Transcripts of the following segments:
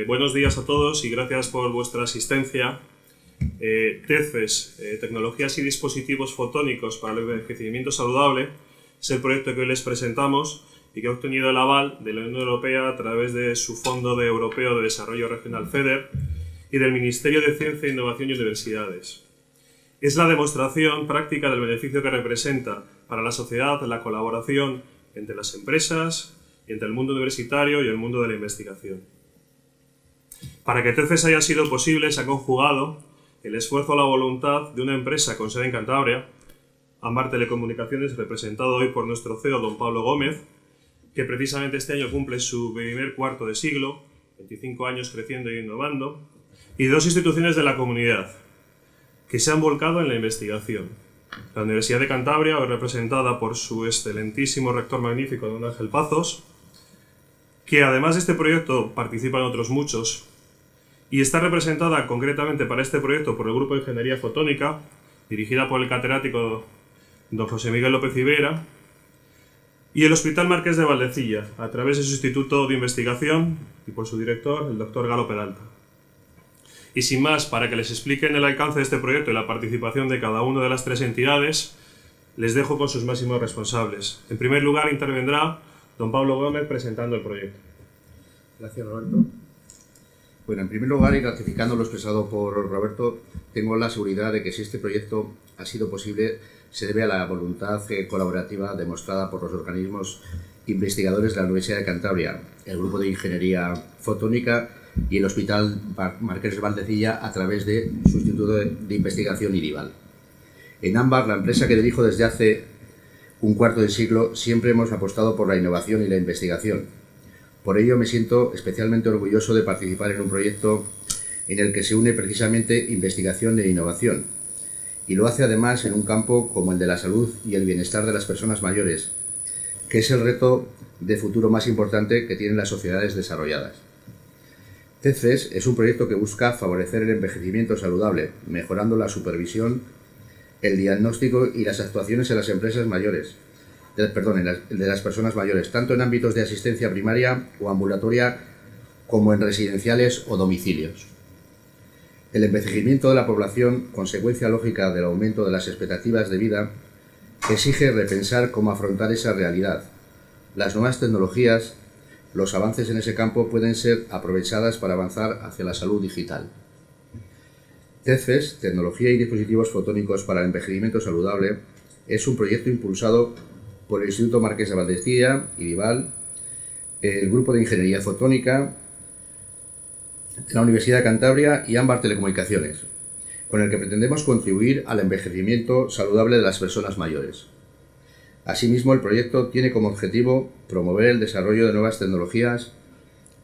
Buenos días a todos y gracias por vuestra asistencia. TEDFES, Tecnologías y Dispositivos Fotónicos para el Envejecimiento Saludable, es el proyecto que hoy les presentamos y que ha obtenido el aval de la Unión Europea a través de su Fondo Europeo de Desarrollo Regional FEDER y del Ministerio de Ciencia, Innovación y Universidades. Es la demostración práctica del beneficio que representa para la sociedad la colaboración entre las empresas y entre el mundo universitario y el mundo de la investigación. Para que TEDFES haya sido posible, se ha conjugado el esfuerzo o la voluntad de una empresa con sede en Cantabria, Ambar Telecomunicaciones, representado hoy por nuestro CEO, don Pablo Gómez, que precisamente este año cumple su primer cuarto de siglo, 25 años creciendo e innovando, y dos instituciones de la comunidad que se han volcado en la investigación. La Universidad de Cantabria, hoy representada por su excelentísimo rector magnífico, don Ángel Pazos, que además de este proyecto participan otros muchos, y está representada concretamente para este proyecto por el Grupo de Ingeniería Fotónica, dirigida por el catedrático don José Miguel López Ibera, y el Hospital Marqués de Valdecilla, a través de su Instituto de Investigación y por su director, el doctor Galo Peralta. Y sin más, para que les expliquen el alcance de este proyecto y la participación de cada una de las tres entidades, les dejo con sus máximos responsables. En primer lugar, intervendrá don Pablo Gómez presentando el proyecto. Gracias, Roberto. Bueno, en primer lugar, y ratificando lo expresado por Roberto, tengo la seguridad de que si este proyecto ha sido posible, se debe a la voluntad colaborativa demostrada por los organismos investigadores de la Universidad de Cantabria, el Grupo de Ingeniería Fotónica y el Hospital Marqués de Valdecilla a través de su Instituto de Investigación IDIVAL. En Ambar, la empresa que dirijo desde hace un cuarto de siglo, siempre hemos apostado por la innovación y la investigación. Por ello me siento especialmente orgulloso de participar en un proyecto en el que se une precisamente investigación e innovación. Y lo hace además en un campo como el de la salud y el bienestar de las personas mayores, que es el reto de futuro más importante que tienen las sociedades desarrolladas. TEDFES es un proyecto que busca favorecer el envejecimiento saludable, mejorando la supervisión, el diagnóstico y las actuaciones en las empresas mayores, de las personas mayores, tanto en ámbitos de asistencia primaria o ambulatoria como en residenciales o domicilios. El envejecimiento de la población, consecuencia lógica del aumento de las expectativas de vida, exige repensar cómo afrontar esa realidad. Las nuevas tecnologías, los avances en ese campo pueden ser aprovechadas para avanzar hacia la salud digital. TEDFES, Tecnología y Dispositivos Fotónicos para el Envejecimiento Saludable, es un proyecto impulsado por el Instituto Marqués de Valdecilla, IDIVAL, el Grupo de Ingeniería Fotónica, la Universidad de Cantabria y Ambar Telecomunicaciones, con el que pretendemos contribuir al envejecimiento saludable de las personas mayores. Asimismo, el proyecto tiene como objetivo promover el desarrollo de nuevas tecnologías,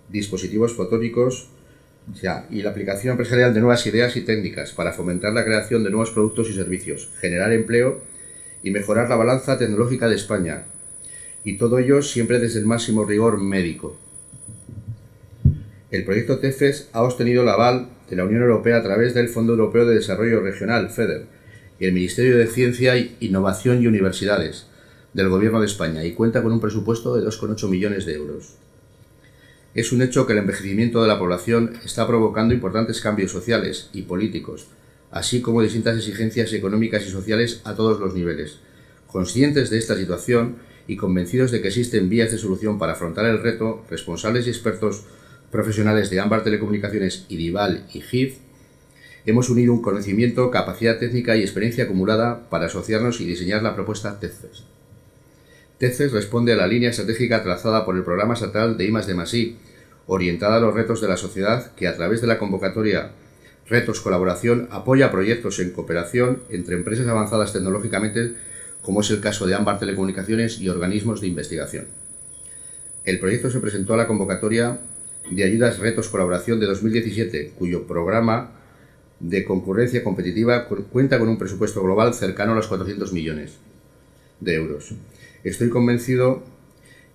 dispositivos fotónicos y la aplicación empresarial de nuevas ideas y técnicas para fomentar la creación de nuevos productos y servicios, generar empleo y mejorar la balanza tecnológica de España, y todo ello siempre desde el máximo rigor médico. El proyecto TEDFES ha obtenido el aval de la Unión Europea a través del Fondo Europeo de Desarrollo Regional, FEDER, y el Ministerio de Ciencia, Innovación y Universidades del Gobierno de España, y cuenta con un presupuesto de 2,8 millones de euros. Es un hecho que el envejecimiento de la población está provocando importantes cambios sociales y políticos, así como distintas exigencias económicas y sociales a todos los niveles. Conscientes de esta situación y convencidos de que existen vías de solución para afrontar el reto, responsables y expertos profesionales de Ambar Telecomunicaciones, IDIVAL y GIF, hemos unido un conocimiento, capacidad técnica y experiencia acumulada para asociarnos y diseñar la propuesta TEDFES. TEDFES responde a la línea estratégica trazada por el Programa Estatal de I+D+I, orientada a los retos de la sociedad, que a través de la convocatoria Retos Colaboración apoya proyectos en cooperación entre empresas avanzadas tecnológicamente, como es el caso de Ambar Telecomunicaciones y organismos de investigación. El proyecto se presentó a la convocatoria de ayudas Retos Colaboración de 2017, cuyo programa de concurrencia competitiva cuenta con un presupuesto global cercano a los 400 millones de euros. Estoy convencido,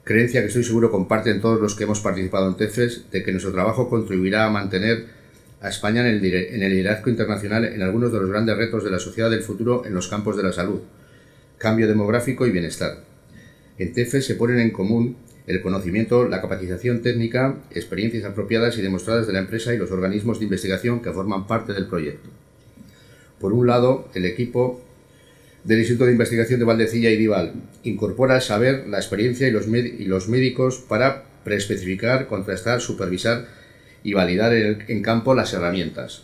creencia que estoy seguro comparten todos los que hemos participado en TEDFES, de que nuestro trabajo contribuirá a mantener a España en el liderazgo internacional en algunos de los grandes retos de la sociedad del futuro en los campos de la salud, cambio demográfico y bienestar. En TEDFES se ponen en común el conocimiento, la capacitación técnica, experiencias apropiadas y demostradas de la empresa y los organismos de investigación que forman parte del proyecto. Por un lado, el equipo del Instituto de Investigación de Valdecilla y Dival incorpora el saber, la experiencia y los médicos para preespecificar, contrastar, supervisar y validar en campo las herramientas.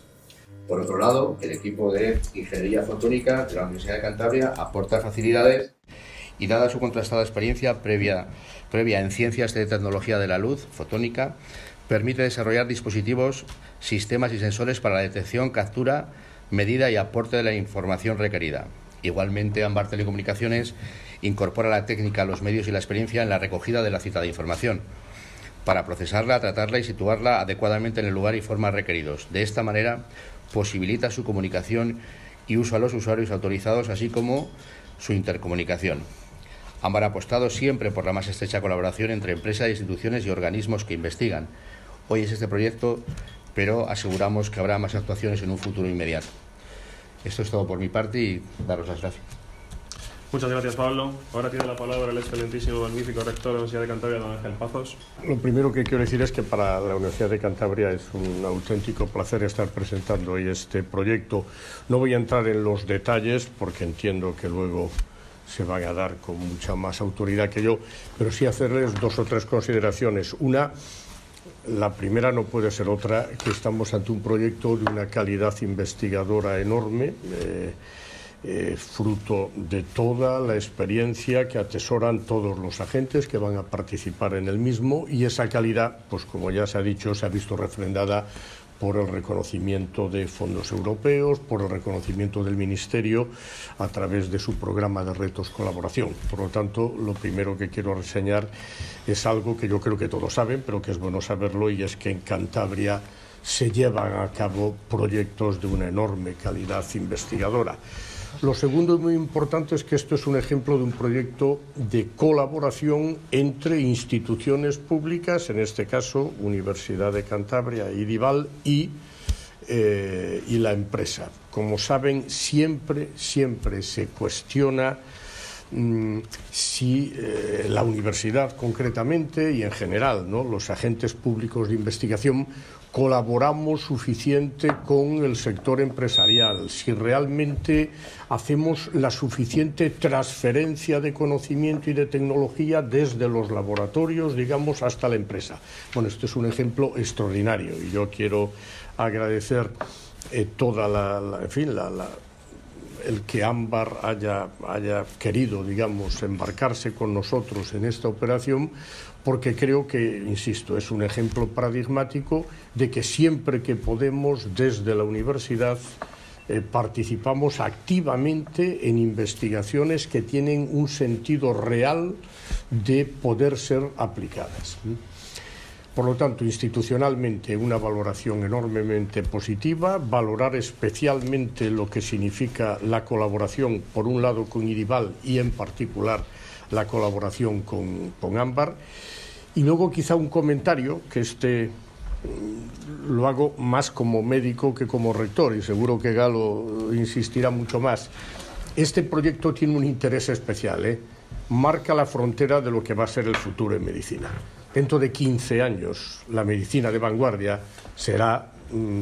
Por otro lado, el equipo de Ingeniería Fotónica de la Universidad de Cantabria aporta facilidades y, dada su contrastada experiencia previa en ciencias de tecnología de la luz, fotónica, permite desarrollar dispositivos, sistemas y sensores para la detección, captura, medida y aporte de la información requerida. Igualmente, Ambar Telecomunicaciones incorpora la técnica, los medios y la experiencia en la recogida de la citada información, para procesarla, tratarla y situarla adecuadamente en el lugar y forma requeridos. De esta manera, posibilita su comunicación y uso a los usuarios autorizados, así como su intercomunicación. Ambar ha apostado siempre por la más estrecha colaboración entre empresas, instituciones y organismos que investigan. Hoy es este proyecto, pero aseguramos que habrá más actuaciones en un futuro inmediato. Esto es todo por mi parte y daros las gracias. Muchas gracias, Pablo. Ahora tiene la palabra el excelentísimo, magnífico rector de la Universidad de Cantabria, don Ángel Pazos. Lo primero que quiero decir es que para la Universidad de Cantabria es un auténtico placer estar presentando hoy este proyecto. No voy a entrar en los detalles porque entiendo que luego se van a dar con mucha más autoridad que yo, pero sí hacerles dos o tres consideraciones. Una, la primera no puede ser otra, que estamos ante un proyecto de una calidad investigadora enorme, fruto de toda la experiencia que atesoran todos los agentes que van a participar en el mismo, y esa calidad, pues como ya se ha dicho, se ha visto refrendada por el reconocimiento de fondos europeos, por el reconocimiento del Ministerio a través de su programa de retos colaboración. Por lo tanto, lo primero que quiero reseñar es algo que yo creo que todos saben, pero que es bueno saberlo, y es que en Cantabria se llevan a cabo proyectos de una enorme calidad investigadora. Lo segundo y muy importante es que esto es un ejemplo de un proyecto de colaboración entre instituciones públicas, en este caso Universidad de Cantabria y Dival, y la empresa. Como saben, siempre se cuestiona si la universidad concretamente y en general, ¿no?, los agentes públicos de investigación colaboramos suficiente con el sector empresarial, si realmente hacemos la suficiente transferencia de conocimiento y de tecnología desde los laboratorios, digamos, hasta la empresa. Bueno, este es un ejemplo extraordinario y yo quiero agradecer el que Ambar haya querido, digamos, embarcarse con nosotros en esta operación, porque creo que, insisto, es un ejemplo paradigmático de que siempre que podemos, desde la universidad, participamos activamente en investigaciones que tienen un sentido real de poder ser aplicadas. Por lo tanto, institucionalmente, una valoración enormemente positiva, valorar especialmente lo que significa la colaboración, por un lado con IDIVAL y en particular la colaboración con Ambar. Y luego quizá un comentario, que lo hago más como médico que como rector, y seguro que Galo insistirá mucho más. Este proyecto tiene un interés especial, marca la frontera de lo que va a ser el futuro en medicina. Dentro de 15 años, la medicina de vanguardia será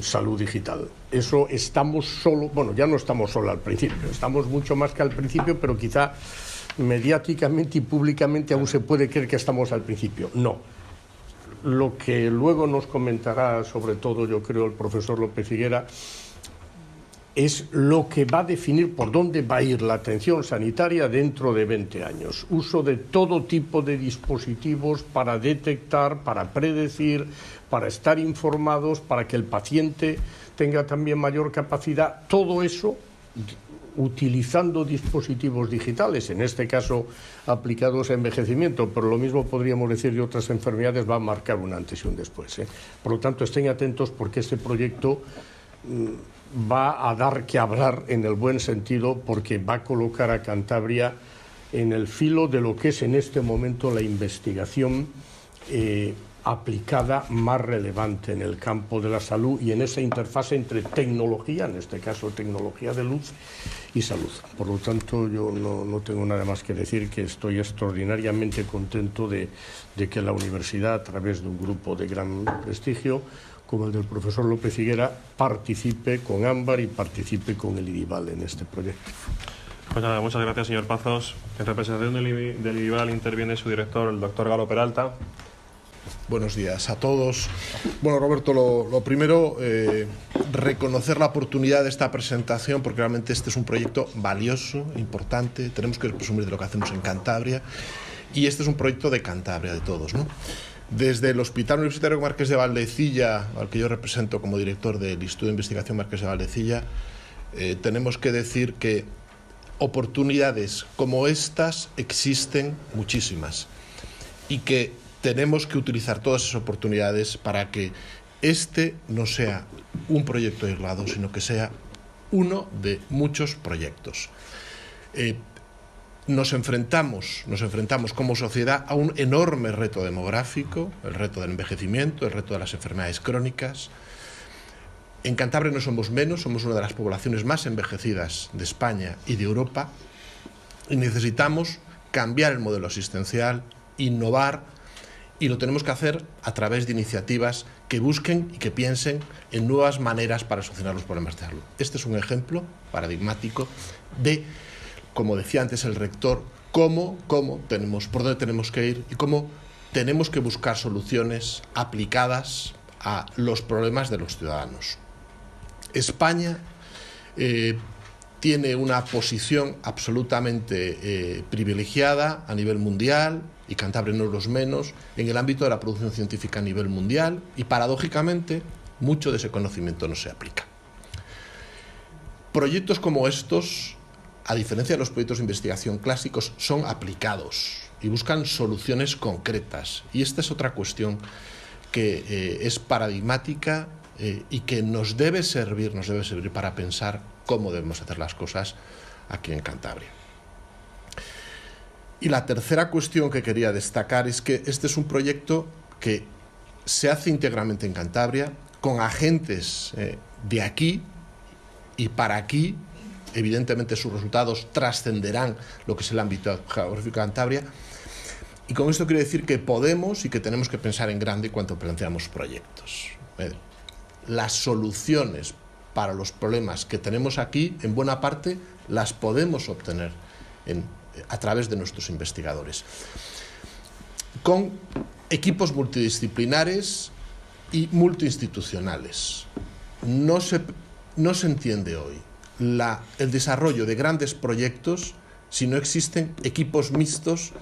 salud digital. Eso estamos solo, bueno, ya no estamos solo al principio, estamos mucho más que al principio, pero quizá mediáticamente y públicamente aún se puede creer que estamos al principio. No. Lo que luego nos comentará, sobre todo yo creo el profesor López Higuera, es lo que va a definir por dónde va a ir la atención sanitaria dentro de 20 años. Uso de todo tipo de dispositivos para detectar, para predecir, para estar informados, para que el paciente tenga también mayor capacidad. Todo eso utilizando dispositivos digitales, en este caso aplicados a envejecimiento, pero lo mismo podríamos decir de otras enfermedades, va a marcar un antes y un después. Por lo tanto, estén atentos porque este proyecto va a dar que hablar en el buen sentido, porque va a colocar a Cantabria en el filo de lo que es en este momento la investigación aplicada más relevante en el campo de la salud y en esa interfase entre tecnología, en este caso tecnología de luz, y salud. Por lo tanto, yo no tengo nada más que decir, que estoy extraordinariamente contento de que la universidad, a través de un grupo de gran prestigio como el del profesor López Higuera, participe con Ámbar y participe con el IDIVAL en este proyecto. Pues nada, muchas gracias, señor Pazos. En representación del IDIVAL interviene su director, el doctor Galo Peralta. Buenos días a todos. Bueno, Roberto, lo primero, reconocer la oportunidad de esta presentación, porque realmente este es un proyecto valioso, importante. Tenemos que presumir de lo que hacemos en Cantabria, y este es un proyecto de Cantabria, de todos, ¿no? Desde el Hospital Universitario Marqués de Valdecilla, al que yo represento como director del Instituto de Investigación Marqués de Valdecilla, tenemos que decir que oportunidades como estas existen muchísimas, y que tenemos que utilizar todas esas oportunidades para que este no sea un proyecto aislado, sino que sea uno de muchos proyectos. Nos enfrentamos como sociedad a un enorme reto demográfico, el reto del envejecimiento, el reto de las enfermedades crónicas. En Cantabria no somos menos, somos una de las poblaciones más envejecidas de España y de Europa, y necesitamos cambiar el modelo asistencial, innovar, y lo tenemos que hacer a través de iniciativas que busquen y que piensen en nuevas maneras para solucionar los problemas de salud. Este es un ejemplo paradigmático de, como decía antes el rector, por dónde tenemos que ir y cómo tenemos que buscar soluciones aplicadas a los problemas de los ciudadanos. España tiene una posición absolutamente privilegiada a nivel mundial, y Cantabria no los menos, en el ámbito de la producción científica a nivel mundial, y paradójicamente mucho de ese conocimiento no se aplica. Proyectos como estos, a diferencia de los proyectos de investigación clásicos, son aplicados y buscan soluciones concretas, y esta es otra cuestión que es paradigmática y que nos debe servir para pensar cómo debemos hacer las cosas aquí en Cantabria. Y la tercera cuestión que quería destacar es que este es un proyecto que se hace íntegramente en Cantabria, con agentes de aquí y para aquí. Evidentemente sus resultados trascenderán lo que es el ámbito geográfico de Cantabria. Y con esto quiero decir que podemos y que tenemos que pensar en grande cuando planteamos proyectos. Las soluciones para los problemas que tenemos aquí, en buena parte, las podemos obtener a través de nuestros investigadores, con equipos multidisciplinares y multiinstitucionales. No se entiende hoy el desarrollo de grandes proyectos si no existen equipos mixtos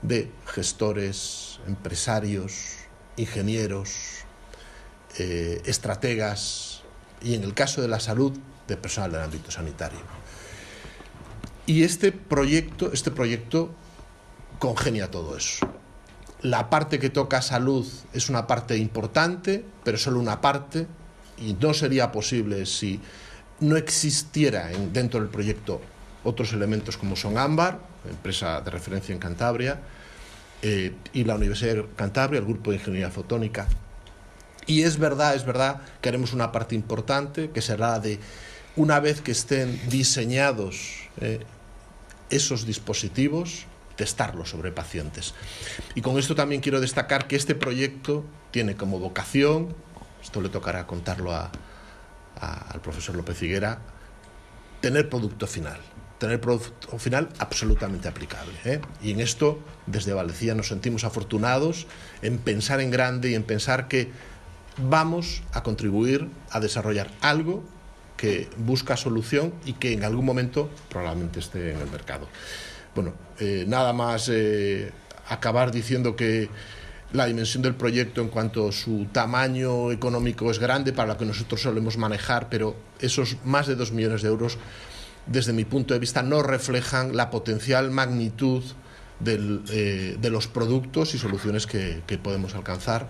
de gestores, empresarios, ingenieros, estrategas, y en el caso de la salud, de personal del ámbito sanitario. Y este proyecto congenia todo eso. La parte que toca salud es una parte importante, pero solo una parte, y no sería posible si no existiera dentro del proyecto otros elementos como son Ámbar, empresa de referencia en Cantabria, y la Universidad de Cantabria, el Grupo de Ingeniería Fotónica. Y es verdad que haremos una parte importante, que será de, una vez que estén diseñados esos dispositivos, testarlos sobre pacientes. Y con esto también quiero destacar que este proyecto tiene como vocación, esto le tocará contarlo al profesor López Higuera, tener producto final absolutamente aplicable. Y en esto, desde Valdecilla, nos sentimos afortunados en pensar en grande y en pensar que vamos a contribuir a desarrollar algo que busca solución y que en algún momento probablemente esté en el mercado. Bueno, nada más acabar diciendo que la dimensión del proyecto en cuanto a su tamaño económico es grande para lo que nosotros solemos manejar, pero esos más de 2 millones de euros, desde mi punto de vista, no reflejan la potencial magnitud de los productos y soluciones que podemos alcanzar,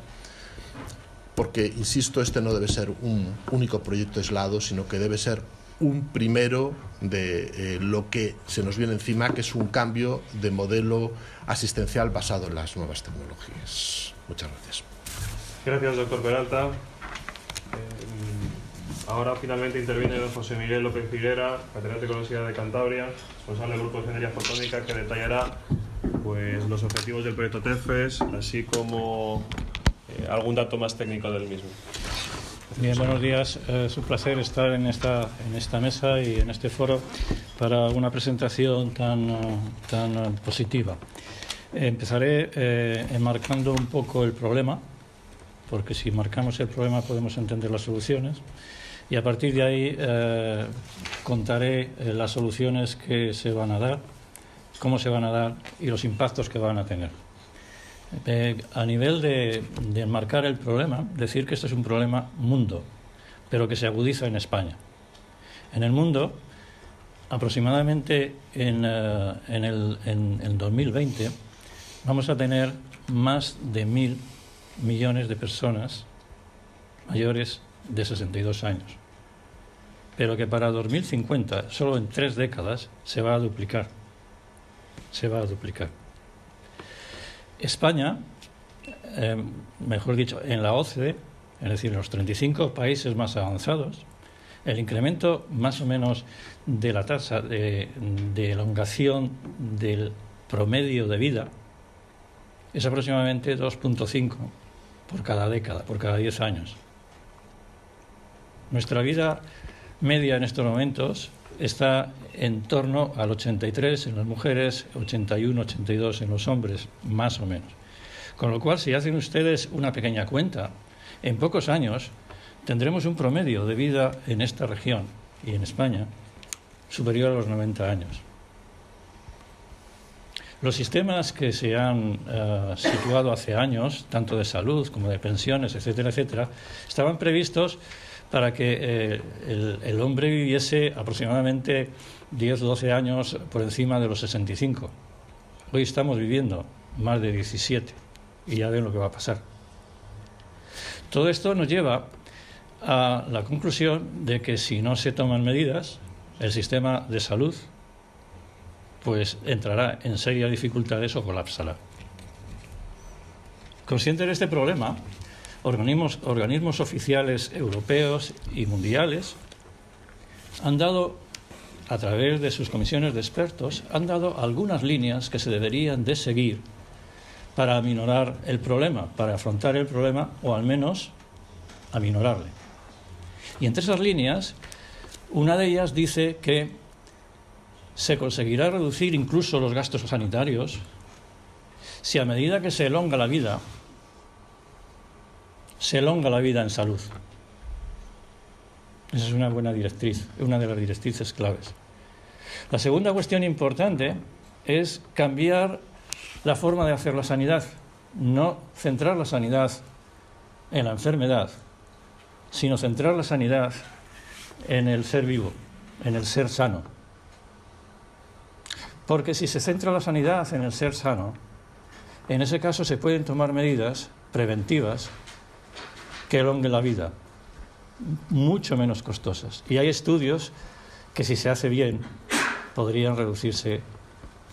porque, insisto, este no debe ser un único proyecto aislado, sino que debe ser un primero de lo que se nos viene encima, que es un cambio de modelo asistencial basado en las nuevas tecnologías. Muchas gracias. Gracias, doctor Peralta. Ahora finalmente interviene don José Miguel López Figuera, catedrático de la Universidad de Cantabria, responsable del Grupo de Ingeniería Fotónica, que detallará pues, los objetivos del proyecto TEFES, así como algún dato más técnico del mismo. Bien, buenos días. Es un placer estar en esta mesa y en este foro para una presentación tan positiva. Empezaré enmarcando un poco el problema, porque si marcamos el problema podemos entender las soluciones, y a partir de ahí contaré las soluciones que se van a dar, cómo se van a dar y los impactos que van a tener. A nivel de enmarcar el problema, decir que este es un problema mundo, pero que se agudiza en España. En el mundo, aproximadamente en 2020, vamos a tener más de 1.000 millones de personas mayores de 62 años. Pero que para 2050, solo en 3 décadas, se va a duplicar. Se va a duplicar. España, mejor dicho, en la OCDE, es decir, en los 35 países más avanzados, el incremento más o menos de la tasa de elongación del promedio de vida es aproximadamente 2,5 por cada década, por cada 10 años. Nuestra vida media en estos momentos está en torno al 83 en las mujeres, 81, 82 en los hombres, más o menos. Con lo cual, si hacen ustedes una pequeña cuenta, en pocos años tendremos un promedio de vida en esta región y en España superior a los 90 años. Los sistemas que se han situado hace años, tanto de salud como de pensiones, etcétera, etcétera, estaban previstos para que el hombre viviese aproximadamente 10 o 12 años por encima de los 65. Hoy estamos viviendo más de 17 y ya ven lo que va a pasar. Todo esto nos lleva a la conclusión de que si no se toman medidas, el sistema de salud pues entrará en serias dificultades o colapsará. Consciente de este problema, organismos oficiales europeos y mundiales han dado, a través de sus comisiones de expertos, han dado algunas líneas que se deberían de seguir para aminorar el problema, para afrontar el problema o al menos aminorarle. Y entre esas líneas, una de ellas dice que se conseguirá reducir incluso los gastos sanitarios si a medida que se elonga la vida en salud. Esa es una buena directriz, una de las directrices claves. La segunda cuestión importante es cambiar la forma de hacer la sanidad, no centrar la sanidad en la enfermedad, sino centrar la sanidad en el ser vivo, en el ser sano. Porque si se centra la sanidad en el ser sano, en ese caso se pueden tomar medidas preventivas que elonguen la vida, mucho menos costosas. Y hay estudios que, si se hace bien, podrían reducirse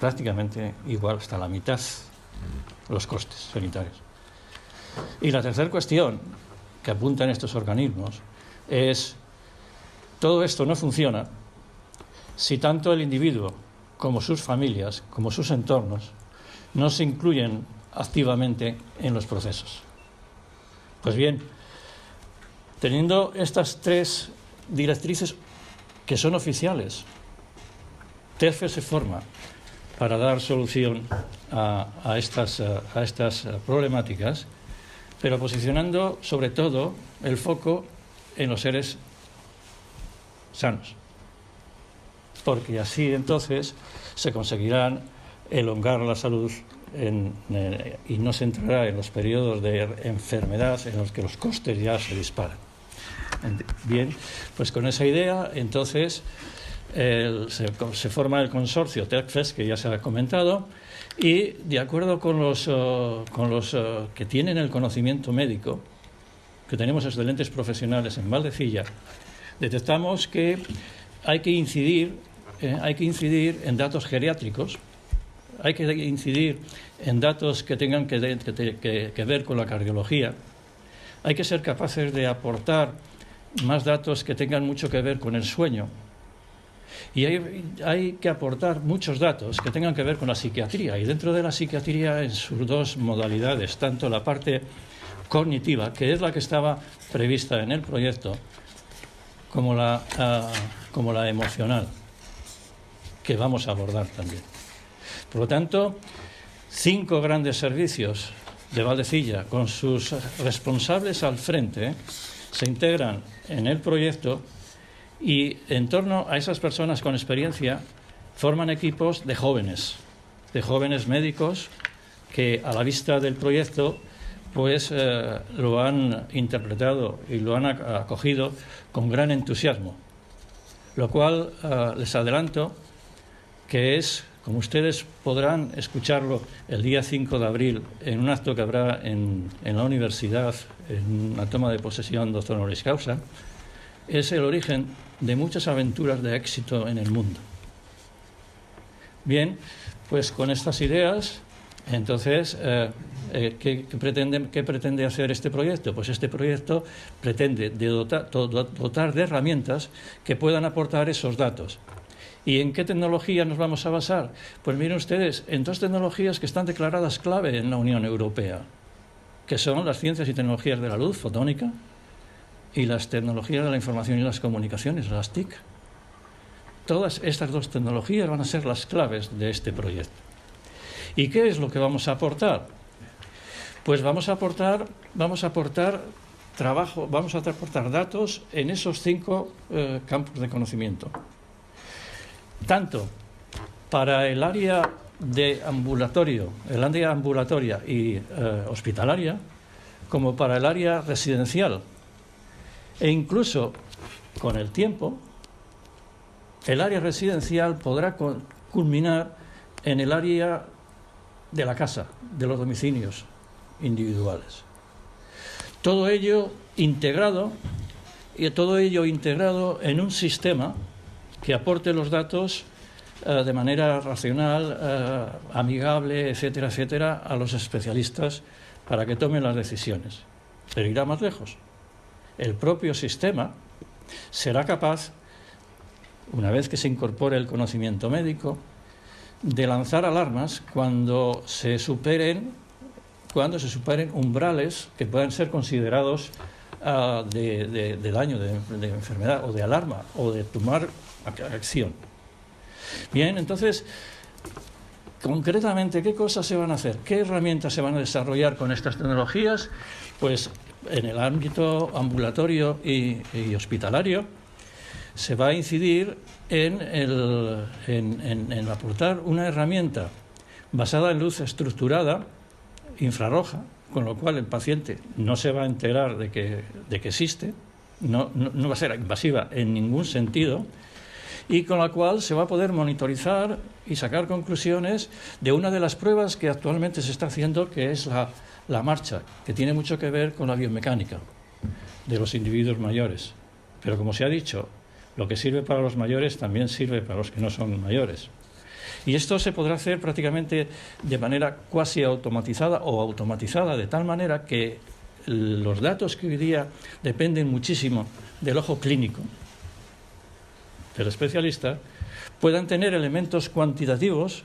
prácticamente igual hasta la mitad los costes sanitarios. Y la tercera cuestión que apuntan estos organismos es: todo esto no funciona si tanto el individuo como sus familias, como sus entornos, no se incluyen activamente en los procesos. Pues bien, teniendo estas 3 directrices que son oficiales, TEFES se forma para dar solución a estas problemáticas, pero posicionando sobre todo el foco en los seres sanos, porque así entonces se conseguirán elongar la salud y no se entrará en los periodos de enfermedad en los que los costes ya se disparan. Bien, pues con esa idea entonces se forma el consorcio TEFES, que ya se ha comentado, y de acuerdo con los que tienen el conocimiento médico, que tenemos excelentes profesionales en Valdecilla, detectamos que hay que incidir en datos geriátricos, hay que incidir en datos que tengan que ver con la cardiología, hay que ser capaces de aportar más datos que tengan mucho que ver con el sueño. Y hay que aportar muchos datos que tengan que ver con la psiquiatría. Y dentro de la psiquiatría, en sus dos modalidades, tanto la parte cognitiva, que es la que estaba prevista en el proyecto, como la emocional, que vamos a abordar también. Por lo tanto, 5 grandes servicios de Valdecilla, con sus responsables al frente, se integran en el proyecto y en torno a esas personas con experiencia forman equipos de jóvenes médicos que a la vista del proyecto pues lo han interpretado y lo han acogido con gran entusiasmo, lo cual les adelanto que es, como ustedes podrán escucharlo el día 5 de abril en un acto que habrá en la universidad, en una toma de posesión doctor honoris causa, es el origen de muchas aventuras de éxito en el mundo. Bien, pues con estas ideas, entonces, ¿qué pretende hacer este proyecto? Pues este proyecto pretende dotar de herramientas que puedan aportar esos datos. ¿Y en qué tecnología nos vamos a basar? Pues miren ustedes, en 2 tecnologías que están declaradas clave en la Unión Europea, que son las ciencias y tecnologías de la luz, fotónica, y las tecnologías de la información y las comunicaciones, las TIC. Todas estas 2 tecnologías van a ser las claves de este proyecto. ¿Y qué es lo que vamos a aportar? Pues vamos a aportar trabajo, vamos a aportar datos en esos 5 campos de conocimiento. Tanto para el área de ambulatorio, el área ambulatoria y hospitalaria, como para el área residencial. E incluso, con el tiempo, el área residencial podrá culminar en el área de la casa, de los domicilios individuales. Todo ello integrado en un sistema que aporte los datos de manera racional, amigable, etcétera, etcétera, a los especialistas para que tomen las decisiones. Pero irá más lejos. El propio sistema será capaz, una vez que se incorpore el conocimiento médico, de lanzar alarmas cuando se superen umbrales que puedan ser considerados de daño, de enfermedad o de alarma o de tomar acción. Bien, entonces, concretamente, ¿qué cosas se van a hacer? ¿Qué herramientas se van a desarrollar con estas tecnologías? Pues en el ámbito ambulatorio y hospitalario se va a incidir en aportar una herramienta basada en luz estructurada, infrarroja, con lo cual el paciente no se va a enterar de que existe, no va a ser invasiva en ningún sentido, y con la cual se va a poder monitorizar y sacar conclusiones de una de las pruebas que actualmente se está haciendo, que es la marcha, que tiene mucho que ver con la biomecánica de los individuos mayores. Pero como se ha dicho, lo que sirve para los mayores también sirve para los que no son mayores. Y esto se podrá hacer prácticamente de manera cuasi automatizada o automatizada, de tal manera que los datos que hoy día dependen muchísimo del ojo clínico del especialista puedan tener elementos cuantitativos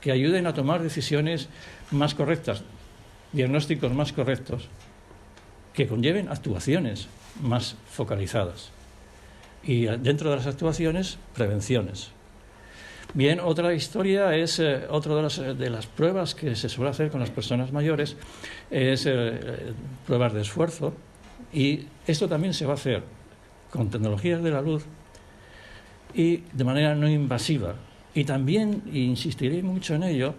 que ayuden a tomar decisiones más correctas, diagnósticos más correctos, que conlleven actuaciones más focalizadas. Y dentro de las actuaciones, prevenciones. Bien, otra historia es, otra de las pruebas que se suele hacer con las personas mayores es pruebas de esfuerzo, y esto también se va a hacer con tecnologías de la luz y de manera no invasiva. Y también, insistiré mucho en ello,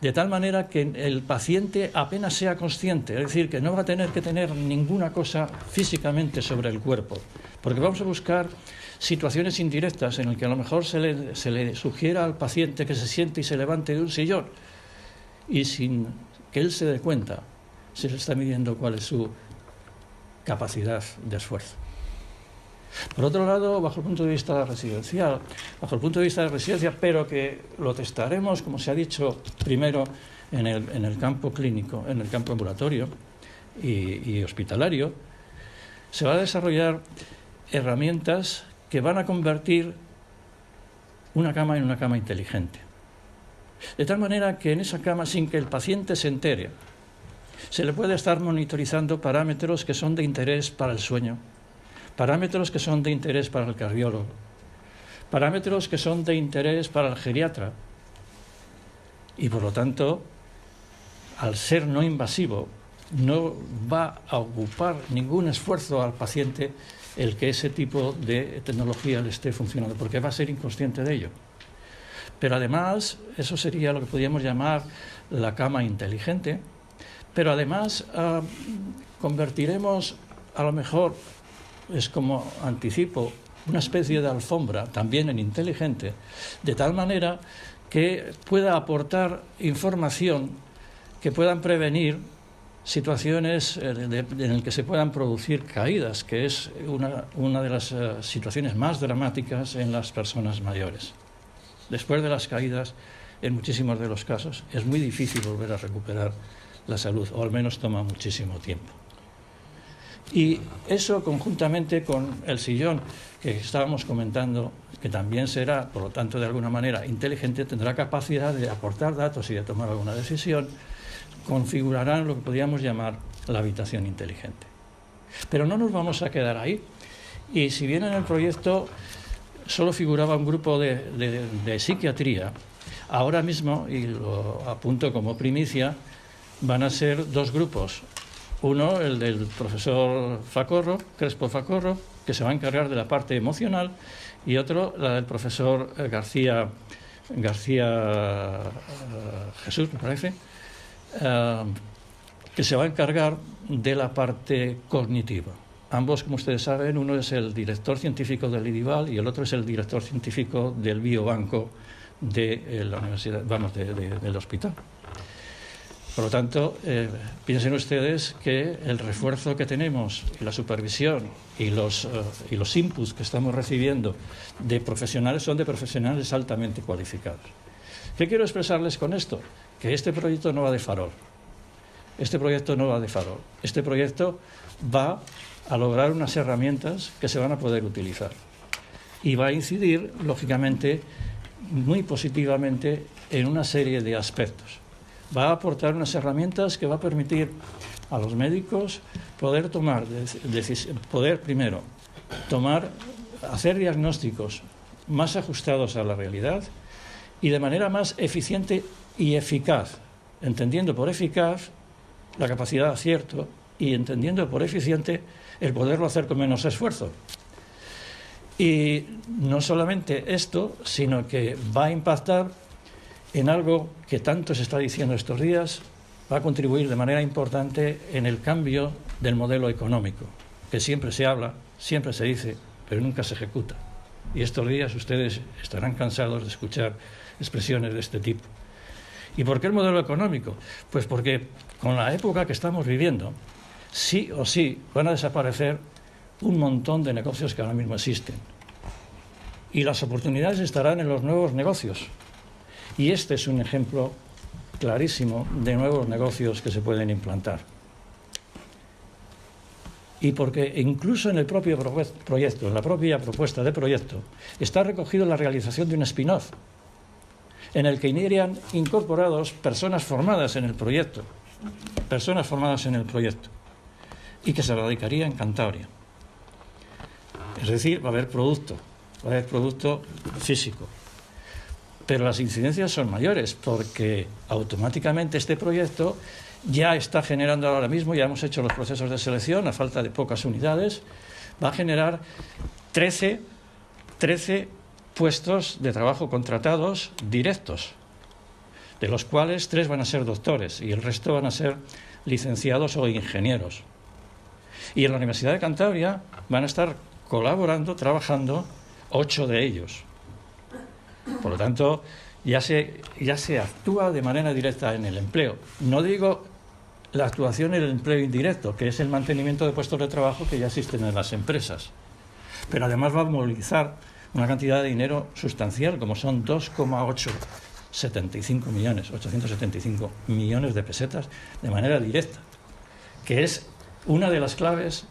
de tal manera que el paciente apenas sea consciente, es decir, que no va a tener que tener ninguna cosa físicamente sobre el cuerpo, porque vamos a buscar situaciones indirectas en las que a lo mejor se le sugiera al paciente que se siente y se levante de un sillón, y sin que él se dé cuenta, se le está midiendo cuál es su capacidad de esfuerzo. Por otro lado, bajo el punto de vista residencial, pero que lo testaremos, como se ha dicho, primero en el campo clínico, en el campo ambulatorio, y hospitalario, se van a desarrollar herramientas que van a convertir una cama en una cama inteligente. De tal manera que en esa cama, sin que el paciente se entere, se le puede estar monitorizando parámetros que son de interés para el sueño, parámetros que son de interés para el cardiólogo, parámetros que son de interés para el geriatra. Y por lo tanto, al ser no invasivo, no va a ocupar ningún esfuerzo al paciente el que ese tipo de tecnología le esté funcionando, porque va a ser inconsciente de ello. Pero además, eso sería lo que podríamos llamar la cama inteligente, pero además convertiremos, a lo mejor, es como anticipo, una especie de alfombra también en inteligente, de tal manera que pueda aportar información que puedan prevenir situaciones en las que se puedan producir caídas, que es una de las situaciones más dramáticas en las personas mayores. Después de las caídas, en muchísimos de los casos, es muy difícil volver a recuperar la salud, o al menos toma muchísimo tiempo. Y eso, conjuntamente con el sillón que estábamos comentando, que también será, por lo tanto, de alguna manera inteligente, tendrá capacidad de aportar datos y de tomar alguna decisión, configurarán lo que podríamos llamar la habitación inteligente. Pero no nos vamos a quedar ahí. Y si bien en el proyecto solo figuraba un grupo de psiquiatría, ahora mismo, y lo apunto como primicia, van a ser dos grupos. Uno, el del profesor Crespo Facorro, que se va a encargar de la parte emocional, y otro, la del profesor García Jesús, me parece, que se va a encargar de la parte cognitiva. Ambos, como ustedes saben, uno es el director científico del IDIVAL y el otro es el director científico del biobanco de la universidad, del hospital. Por lo tanto, piensen ustedes que el refuerzo que tenemos y la supervisión y los inputs que estamos recibiendo de profesionales son de profesionales altamente cualificados. ¿Qué quiero expresarles con esto? Que este proyecto no va de farol. Este proyecto no va de farol. Este proyecto va a lograr unas herramientas que se van a poder utilizar. Y va a incidir, lógicamente, muy positivamente en una serie de aspectos. Va a aportar unas herramientas que va a permitir a los médicos poder primero hacer diagnósticos más ajustados a la realidad y de manera más eficiente y eficaz, entendiendo por eficaz la capacidad de acierto y entendiendo por eficiente el poderlo hacer con menos esfuerzo. Y no solamente esto, sino que va a impactar en algo que tanto se está diciendo estos días, va a contribuir de manera importante en el cambio del modelo económico, que siempre se habla, siempre se dice, pero nunca se ejecuta. Y estos días ustedes estarán cansados de escuchar expresiones de este tipo. ¿Y por qué el modelo económico? Pues porque con la época que estamos viviendo, sí o sí van a desaparecer un montón de negocios que ahora mismo existen. Y las oportunidades estarán en los nuevos negocios. Y este es un ejemplo clarísimo de nuevos negocios que se pueden implantar. Y porque incluso en el propio proyecto, en la propia propuesta de proyecto, está recogido la realización de un spin-off, en el que irían incorporados personas formadas en el proyecto, y que se radicaría en Cantabria. Es decir, va a haber producto físico. Pero las incidencias son mayores, porque automáticamente este proyecto ya está generando ahora mismo, ya hemos hecho los procesos de selección, a falta de pocas unidades, va a generar 13 puestos de trabajo contratados directos, de los cuales 3 van a ser doctores y el resto van a ser licenciados o ingenieros. Y en la Universidad de Cantabria van a estar colaborando, trabajando 8 de ellos. Por lo tanto, ya se actúa de manera directa en el empleo. No digo la actuación en el empleo indirecto, que es el mantenimiento de puestos de trabajo que ya existen en las empresas. Pero además va a movilizar una cantidad de dinero sustancial, como son 875 millones de pesetas de manera directa. que es una de las claves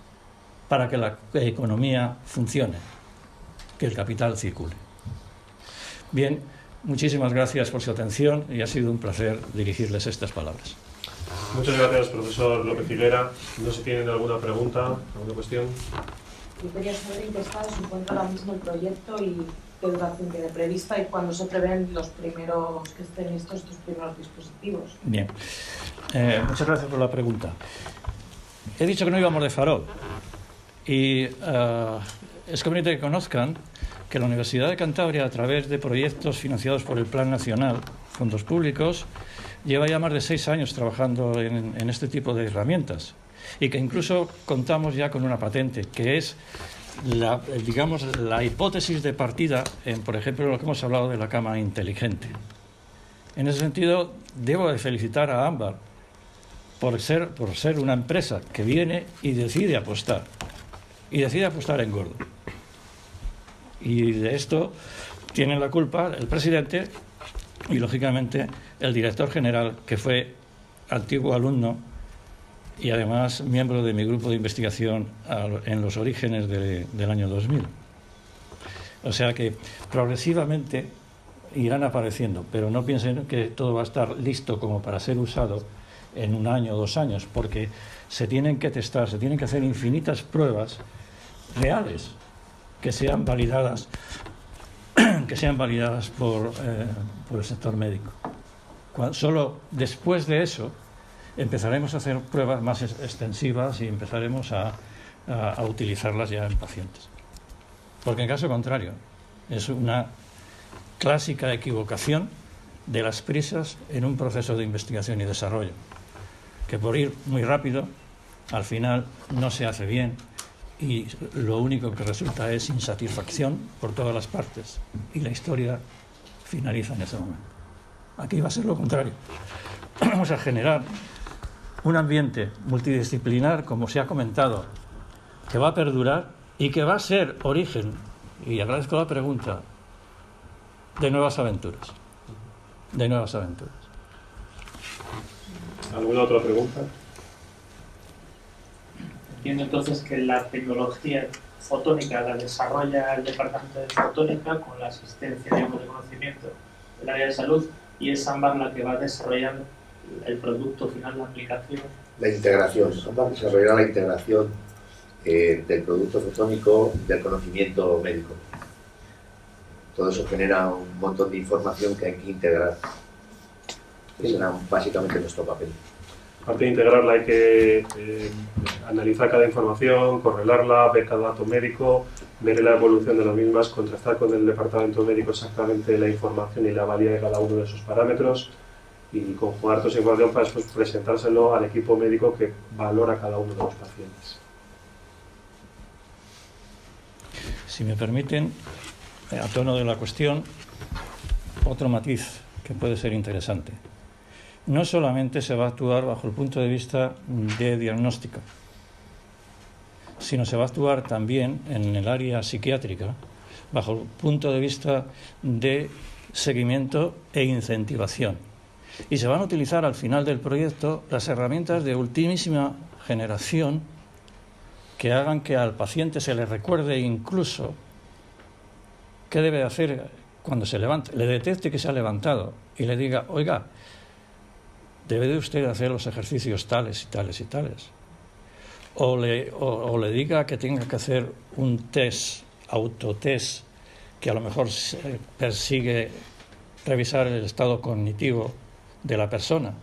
para que la economía funcione, que el capital circule. Bien, muchísimas gracias por su atención y ha sido un placer dirigirles estas palabras. Muchas gracias, profesor López Higuera. No sé si tienen alguna pregunta, alguna cuestión. Yo quería saber en qué estado se encuentra ahora mismo el proyecto y qué duración tiene prevista y cuándo se prevén los primeros que estén listos estos primeros dispositivos. Bien, muchas gracias por la pregunta. He dicho que no íbamos de farol y es conveniente que conozcan que la Universidad de Cantabria, a través de proyectos financiados por el Plan Nacional, fondos públicos, lleva ya más de 6 años trabajando en este tipo de herramientas y que incluso contamos ya con una patente, que es la hipótesis de partida en, por ejemplo, lo que hemos hablado de la cama inteligente. En ese sentido, debo de felicitar a Ámbar por ser una empresa que viene y decide apostar en gordo. Y de esto tienen la culpa el presidente y, lógicamente, el director general, que fue antiguo alumno y, además, miembro de mi grupo de investigación en los orígenes del año 2000. O sea que, progresivamente, irán apareciendo, pero no piensen que todo va a estar listo como para ser usado en 1 año o 2 años, porque se tienen que testar, se tienen que hacer infinitas pruebas reales que sean validadas por el sector médico. Solo después de eso empezaremos a hacer pruebas más extensivas y empezaremos a utilizarlas ya en pacientes. Porque en caso contrario, es una clásica equivocación de las prisas en un proceso de investigación y desarrollo, que por ir muy rápido, al final no se hace bien y lo único que resulta es insatisfacción por todas las partes y la historia finaliza en ese momento. Aquí va a ser lo contrario. Vamos a generar un ambiente multidisciplinar, como se ha comentado, que va a perdurar y que va a ser origen, y agradezco la pregunta, de nuevas aventuras. De nuevas aventuras. ¿Alguna otra pregunta? Entiendo entonces que la tecnología fotónica la desarrolla el Departamento de Fotónica con la asistencia, digamos, de conocimiento del área de salud, y es Ámbar la que va a desarrollar el producto final, la aplicación. La integración. Ámbar desarrollará la integración del producto fotónico del conocimiento médico. Todo eso genera un montón de información que hay que integrar. Ese será básicamente nuestro papel. Aparte de integrarla, hay que analizar cada información, correlarla, ver cada dato médico, ver la evolución de las mismas, contrastar con el departamento médico exactamente la información y la valía de cada uno de esos parámetros y conjugar toda esa información para después presentárselo al equipo médico que valora cada uno de los pacientes. Si me permiten, a tono de la cuestión, otro matiz que puede ser interesante. No solamente se va a actuar bajo el punto de vista de diagnóstico, sino se va a actuar también en el área psiquiátrica bajo el punto de vista de seguimiento e incentivación. Y se van a utilizar al final del proyecto las herramientas de ultimísima generación que hagan que al paciente se le recuerde incluso qué debe hacer cuando se levante, le detecte que se ha levantado y le diga, oiga, debe de usted hacer los ejercicios tales y tales y tales. O le diga que tenga que hacer un test, autotest, que a lo mejor persigue revisar el estado cognitivo de la persona.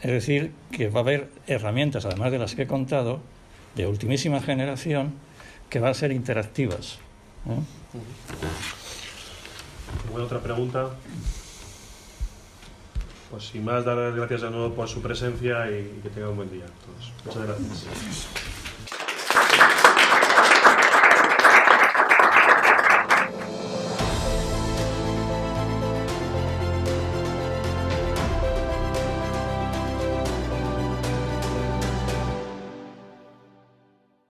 Es decir, que va a haber herramientas, además de las que he contado, de ultimísima generación, que van a ser interactivas. ¿Alguna otra pregunta? Pues sin más, dar las gracias de nuevo por su presencia y que tengan un buen día a todos. Muchas gracias.